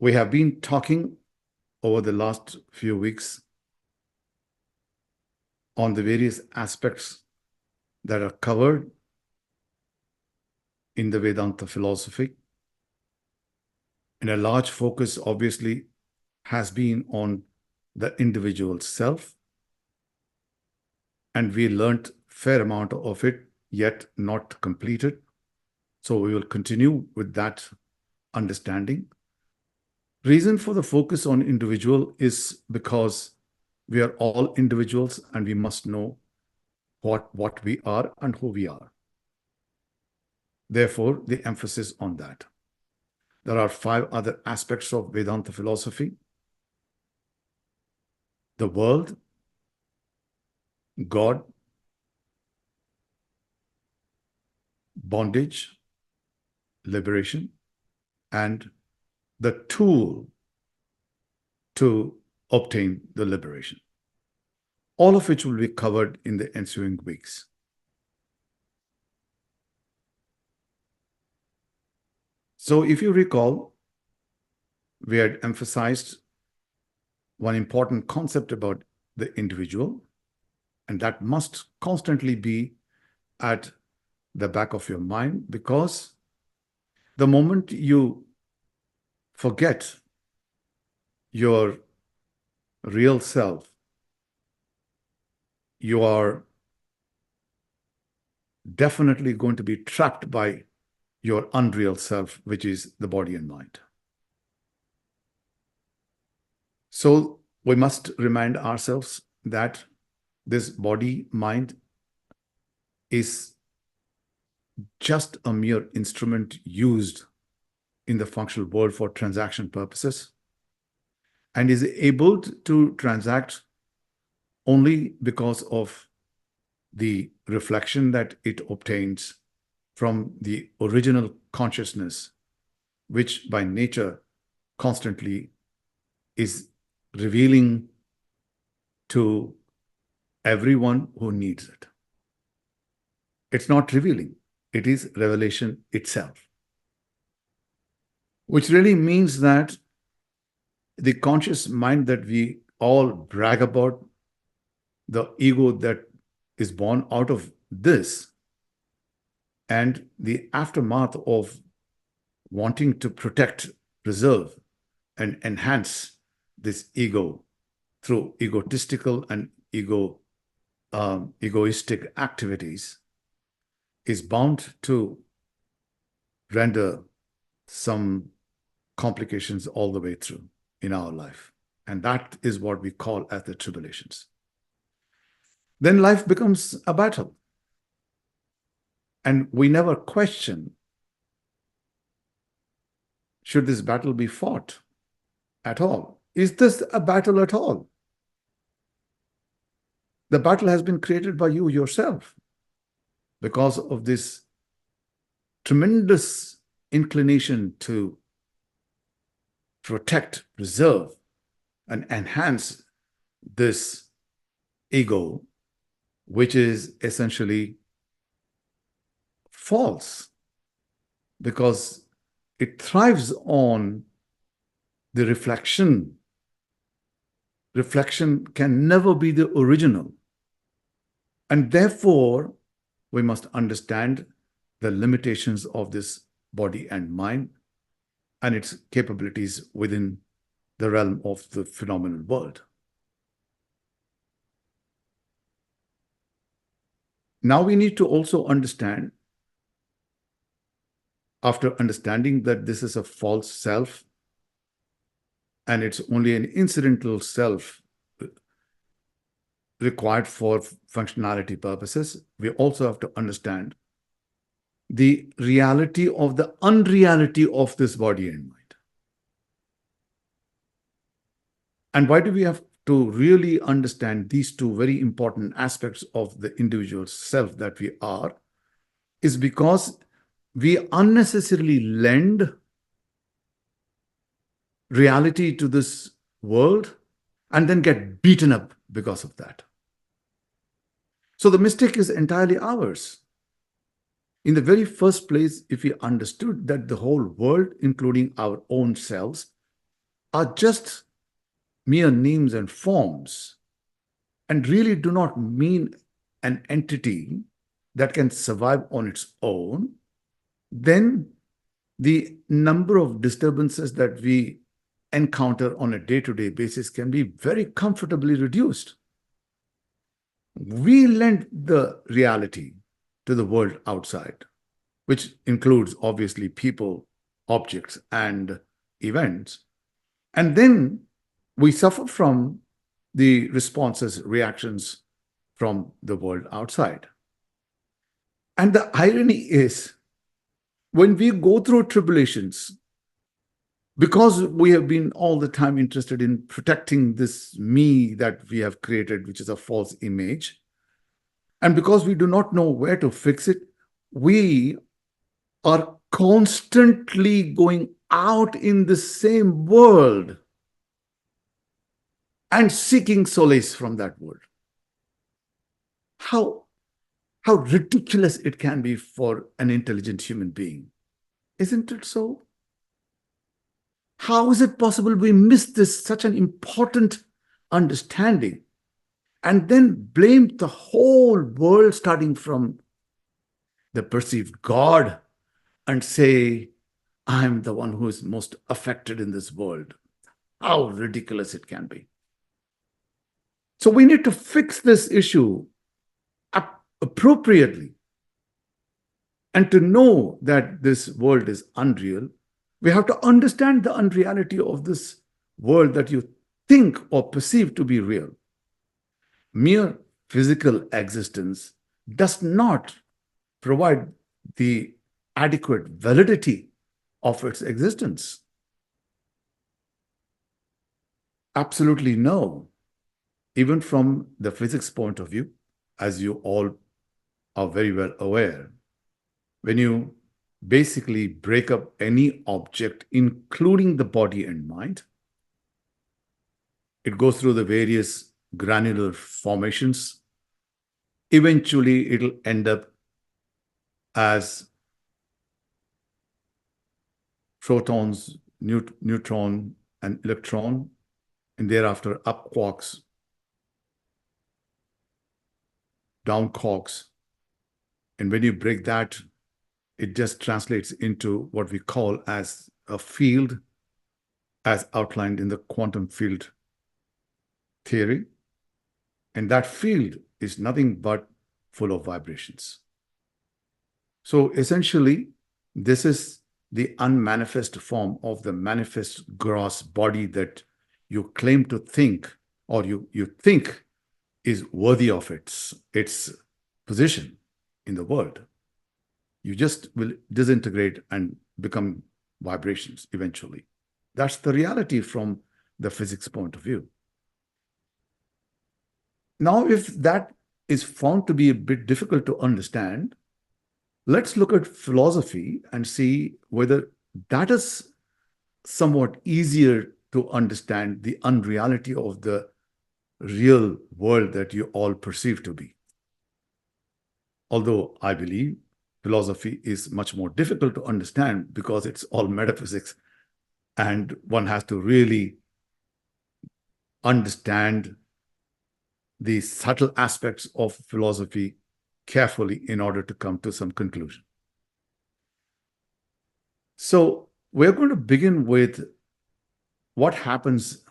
We have been talking over the last few weeks on the various aspects that are covered in the Vedanta philosophy. And a large focus, obviously, has been on the individual self. And we learned a fair amount of it, yet not completed. So we will continue with that understanding. Reason for the focus on individual is because we are all individuals and we must know what we are and who we are. Therefore, the emphasis on that. There are 5 other aspects of Vedanta philosophy: the world, God, bondage, liberation, and the tool to obtain the liberation. All of which will be covered in the ensuing weeks. So if you recall, we had emphasized one important concept about the individual, and that must constantly be at the back of your mind, because the moment you forget your real self, you are definitely going to be trapped by your unreal self, which is the body and mind. So we must remind ourselves that this body, mind is just a mere instrument used in the functional world for transaction purposes, and is able to transact only because of the reflection that it obtains from the original consciousness, which by nature constantly is revealing to everyone who needs it. It's not revealing, it is revelation itself. Which really means that the conscious mind that we all brag about, the ego that is born out of this, and the aftermath of wanting to protect, preserve, and enhance this ego through egotistical and egoistic activities, is bound to render some complications all the way through in our life. And that is what we call as the tribulations. Then life becomes a battle. And we never question, should this battle be fought at all? Is this a battle at all? The battle has been created by you yourself because of this tremendous inclination to protect, preserve, and enhance this ego, which is essentially false, because it thrives on the reflection. Reflection can never be the original. And therefore, we must understand the limitations of this body and mind and its capabilities within the realm of the phenomenal world. Now we need to also understand, after understanding that this is a false self and it's only an incidental self required for functionality purposes, we also have to understand the reality of the unreality of this body and mind. And why do we have to really understand these 2 very important aspects of the individual self that we are? Is because we unnecessarily lend reality to this world and then get beaten up because of that. So the mistake is entirely ours. In the very first place, if we understood that the whole world, including our own selves, are just mere names and forms and really do not mean an entity that can survive on its own, then the number of disturbances that we encounter on a day-to-day basis can be very comfortably reduced. We lend the reality to the world outside, which includes obviously people, objects, and events. And then we suffer from the responses, reactions from the world outside. And the irony is, when we go through tribulations, because we have been all the time interested in protecting this me that we have created, which is a false image, and because we do not know where to fix it, we are constantly going out in the same world and seeking solace from that world. How ridiculous it can be for an intelligent human being. Isn't it so? How is it possible we miss this such an important understanding and then blame the whole world starting from the perceived God and say, I'm the one who is most affected in this world? How ridiculous it can be. So we need to fix this issue appropriately. And to know that this world is unreal, we have to understand the unreality of this world that you think or perceive to be real. Mere physical existence does not provide the adequate validity of its existence. Absolutely no. Even from the physics point of view, as you all are very well aware, when you basically break up any object, including the body and mind, it goes through the various granular formations. Eventually, it'll end up as protons, neutron, and electron, and thereafter up quarks, down quarks. And when you break that, it just translates into what we call as a field, as outlined in the quantum field theory. And that field is nothing but full of vibrations. So essentially, this is the unmanifest form of the manifest gross body that you claim to think, or you think is worthy of its position in the world. You just will disintegrate and become vibrations eventually. That's the reality from the physics point of view. Now, if that is found to be a bit difficult to understand, let's look at philosophy and see whether that is somewhat easier to understand the unreality of the real world that you all perceive to be. Although I believe philosophy is much more difficult to understand because it's all metaphysics, and one has to really understand the subtle aspects of philosophy carefully in order to come to some conclusion. So we're going to begin with what happens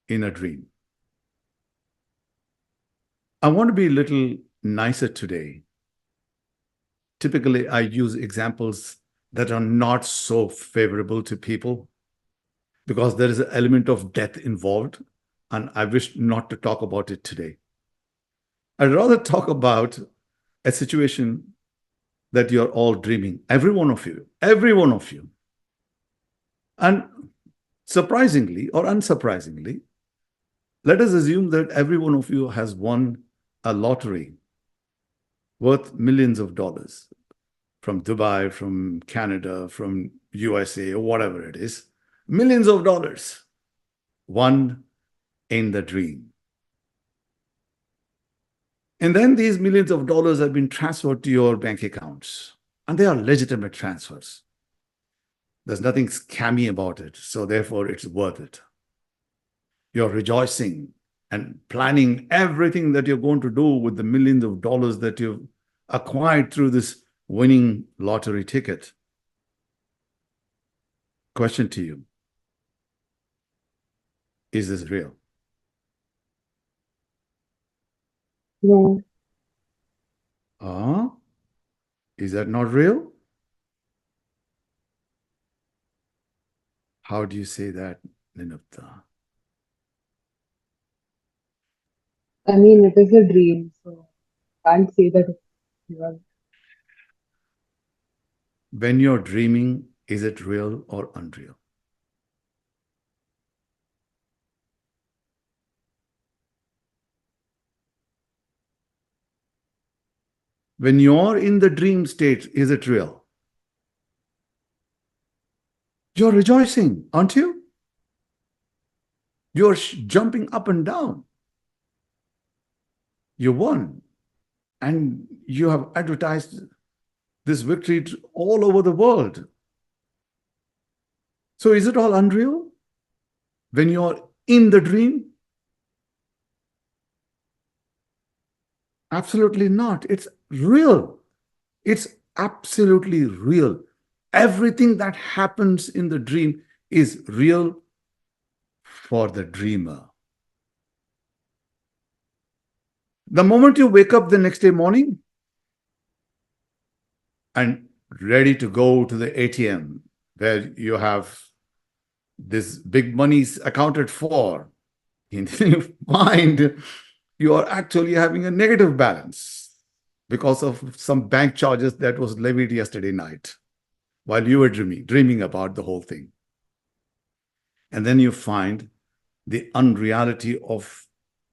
in a dream. I want to be a little nicer today. Typically, I use examples that are not so favorable to people because there is an element of death involved, and I wish not to talk about it today. I'd rather talk about a situation that you're all dreaming, every one of you. And surprisingly or unsurprisingly, let us assume that every one of you has won a lottery worth millions of dollars from Dubai, from Canada, from USA, or whatever it is. Millions of dollars won in the dream. And then these millions of dollars have been transferred to your bank accounts, and they are legitimate transfers. There's nothing scammy about it. So therefore, it's worth it. You're rejoicing and planning everything that you're going to do with the millions of dollars that you've acquired through this winning lottery ticket. Question to you. Is this real? No, Ah, is that not real? How do you say that, Ninupta? I mean, it is a dream, so can't say that it's real. When you're dreaming, is it real or unreal? When you're in the dream state, is it real? You're rejoicing, aren't you? You're jumping up and down. You won. And you have advertised this victory all over the world. So is it all unreal when you're in the dream? Absolutely not. It's real. It's absolutely real. Everything that happens in the dream is real for the dreamer. The moment you wake up the next day morning and ready to go to the ATM where you have this big money's accounted for, and then you find you are actually having a negative balance because of some bank charges that was levied yesterday night while you were dreaming about the whole thing. And then you find the unreality of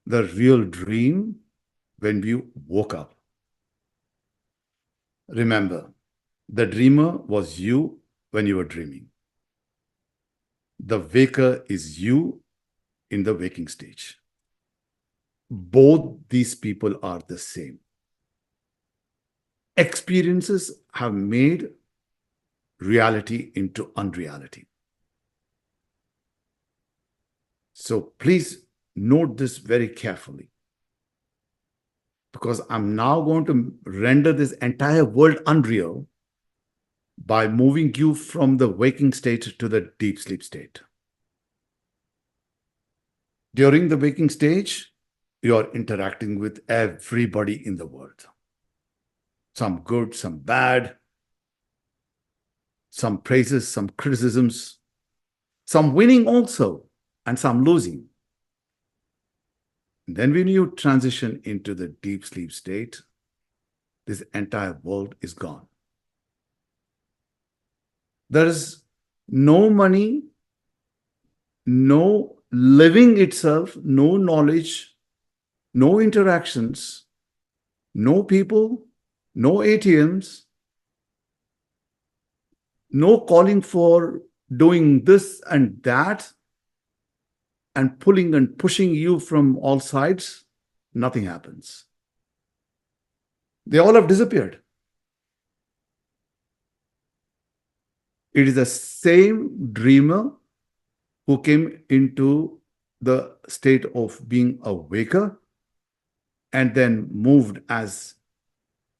the real dream when you woke up. Remember, the dreamer was you when you were dreaming. The waker is you in the waking stage. Both these people are the same. Experiences have made reality into unreality. So please note this very carefully, because I'm now going to render this entire world unreal by moving you from the waking state to the deep sleep state. During the waking stage, you are interacting with everybody in the world. Some good, some bad, some praises, some criticisms, some winning also, and some losing. Then when you transition into the deep sleep state, this entire world is gone. There is no money, no living itself, no knowledge, no interactions, no people, no ATMs, no calling for doing this and that and pulling and pushing you from all sides. Nothing happens. They all have disappeared. It is the same dreamer who came into the state of being a waker and then moved as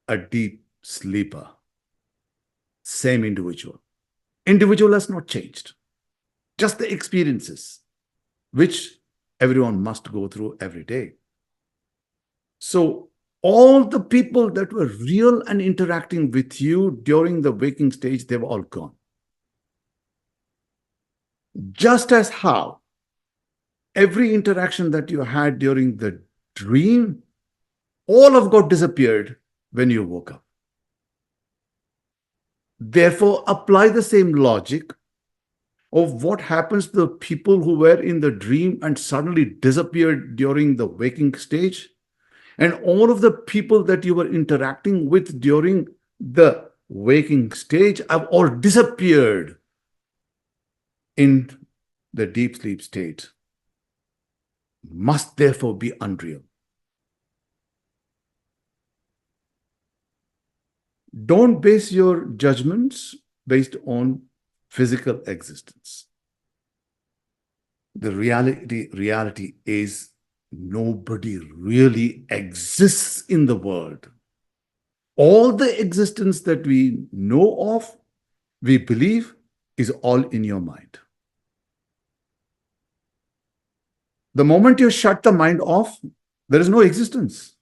a deep sleeper. Same individual. Individual has not changed. Just the experiences, which everyone must go through every day. So all the people that were real and interacting with you during the waking stage, they were all gone. Just as how every interaction that you had during the dream, all of got disappeared when you woke up. Therefore, apply the same logic of what happens to the people who were in the dream and suddenly disappeared during the waking stage, and all of the people that you were interacting with during the waking stage have all disappeared in the deep sleep state, must therefore be unreal. Don't base your judgments based on physical existence. The reality is nobody really exists in the world. All the existence that we know of, we believe, is all in your mind. The moment you shut the mind off, there is no existence.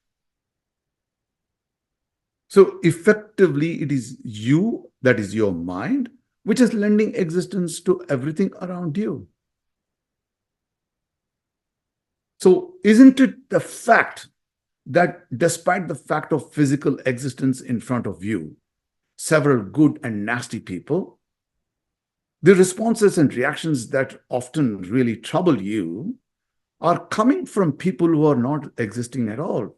So effectively, it is you, that is your mind, which is lending existence to everything around you. So isn't it the fact that despite the fact of physical existence in front of you, several good and nasty people, the responses and reactions that often really trouble you are coming from people who are not existing at all?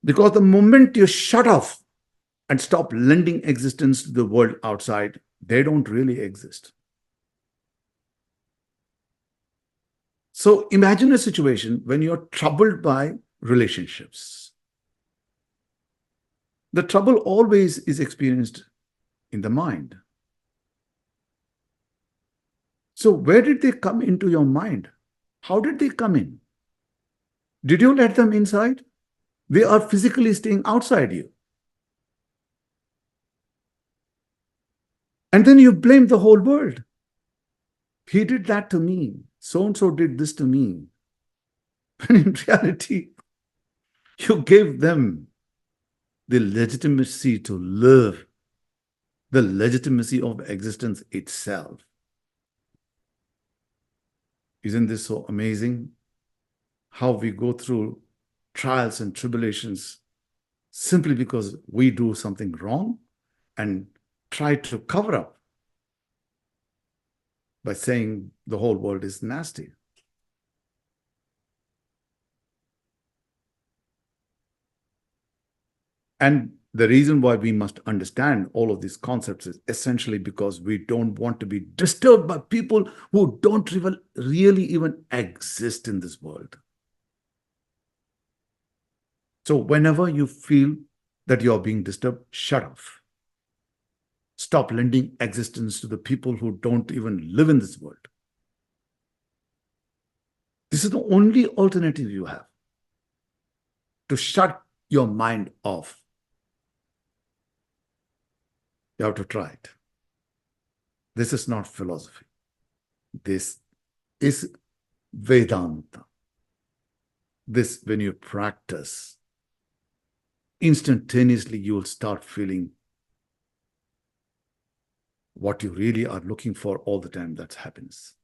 Because the moment you shut off and stop lending existence to the world outside, they don't really exist. So imagine a situation when you're troubled by relationships. The trouble always is experienced in the mind. So where did they come into your mind? How did they come in? Did you let them inside? They are physically staying outside you. And then you blame the whole world. He did that to me. So-and-so did this to me. When in reality, you gave them the legitimacy to live, the legitimacy of existence itself. Isn't this so amazing? How we go through trials and tribulations simply because we do something wrong and try to cover up by saying the whole world is nasty. And the reason why we must understand all of these concepts is essentially because we don't want to be disturbed by people who don't really even exist in this world. So whenever you feel that you're being disturbed, shut off. Stop lending existence to the people who don't even live in this world. This is the only alternative you have, to shut your mind off. You have to try it. This is not philosophy. This is Vedanta. This, when you practice, instantaneously you will start feeling what you really are looking for all the time, that's happiness.